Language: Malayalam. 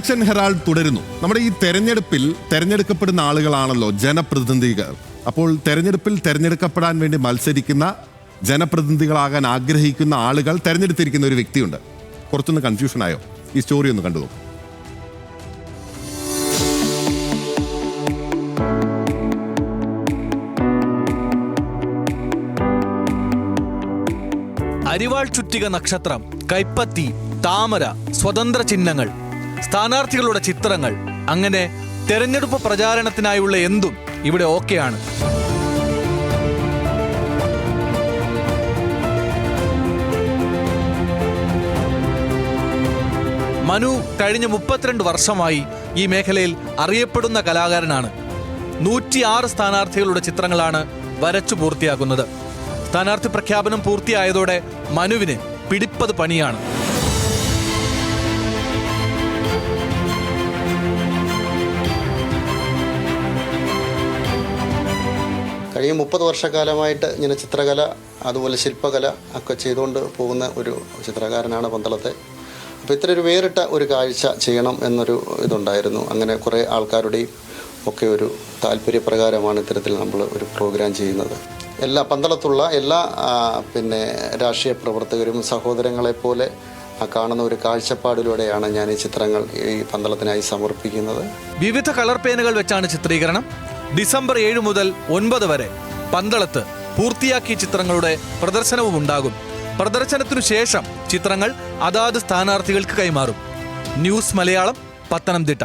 ഇലക്ഷൻ ഹെറാൾഡ് തുടരുന്നു. നമ്മുടെ ഈ തെരഞ്ഞെടുപ്പിൽ തെരഞ്ഞെടുക്കപ്പെടുന്ന ആളുകളാണല്ലോ ജനപ്രതിനിധികൾ. അപ്പോൾ തെരഞ്ഞെടുപ്പിൽ തെരഞ്ഞെടുക്കപ്പെടാൻ വേണ്ടി മത്സരിക്കുന്ന ജനപ്രതിനിധികളാകാൻ ആഗ്രഹിക്കുന്ന ആളുകൾ തെരഞ്ഞെടുത്തിരിക്കുന്ന ഒരു വ്യക്തിയുണ്ട്. കുറച്ചൊന്ന് കൺഫ്യൂഷൻ ആയോ? ഈ സ്റ്റോറി ഒന്ന് കണ്ടു നോക്കും. അരിവാൾ ചുറ്റിക നക്ഷത്രം, കൈപ്പത്തി, താമര, സ്വതന്ത്ര ചിഹ്നങ്ങൾ, സ്ഥാനാർത്ഥികളുടെ ചിത്രങ്ങൾ, അങ്ങനെ തെരഞ്ഞെടുപ്പ് പ്രചാരണത്തിനായുള്ള എന്തും ഇവിടെ ഓക്കെയാണ്. മനു കഴിഞ്ഞ 32 വർഷമായി ഈ മേഖലയിൽ അറിയപ്പെടുന്ന കലാകാരനാണ്. 106 സ്ഥാനാർത്ഥികളുടെ ചിത്രങ്ങളാണ് വരച്ചു പൂർത്തിയാക്കുന്നത്. സ്ഥാനാർത്ഥി പ്രഖ്യാപനം പൂർത്തിയായതോടെ മനുവിന് പിടിപ്പത് പണിയാണ്. കഴിഞ്ഞ 30 വർഷക്കാലമായിട്ട് ഇങ്ങനെ ചിത്രകല അതുപോലെ ശില്പകല ഒക്കെ ചെയ്തുകൊണ്ട് പോകുന്ന ഒരു ചിത്രകാരനാണ് പന്തളത്തെ. അപ്പോൾ ഇത്ര ഒരു വേറിട്ട ഒരു കാഴ്ച ചെയ്യണം എന്നൊരു ഇതുണ്ടായിരുന്നു. അങ്ങനെ കുറേ ആൾക്കാരുടെയും ഒക്കെ ഒരു താല്പര്യപ്രകാരമാണ് ഇത്തരത്തിൽ നമ്മൾ ഒരു പ്രോഗ്രാം ചെയ്യുന്നത്. പന്തളത്തുള്ള എല്ലാ രാഷ്ട്രീയ പ്രവർത്തകരും സഹോദരങ്ങളെപ്പോലെ കാണുന്ന ഒരു കാഴ്ചപ്പാടിലൂടെയാണ് ഞാൻ ഈ ചിത്രങ്ങൾ ഈ പന്തളത്തിനായി സമർപ്പിക്കുന്നത്. വിവിധ കളർ പേനുകൾ വെച്ചാണ് ചിത്രീകരണം. ഡിസംബർ 7 മുതൽ 9 വരെ പന്തളത്ത് പൂർത്തിയാക്കിയ ചിത്രങ്ങളുടെ പ്രദർശനവും ഉണ്ടാകും. പ്രദർശനത്തിനു ശേഷം ചിത്രങ്ങൾ അതാത് സ്ഥാനാർത്ഥികൾക്ക് കൈമാറും. ന്യൂസ് മലയാളം, പത്തനംതിട്ട.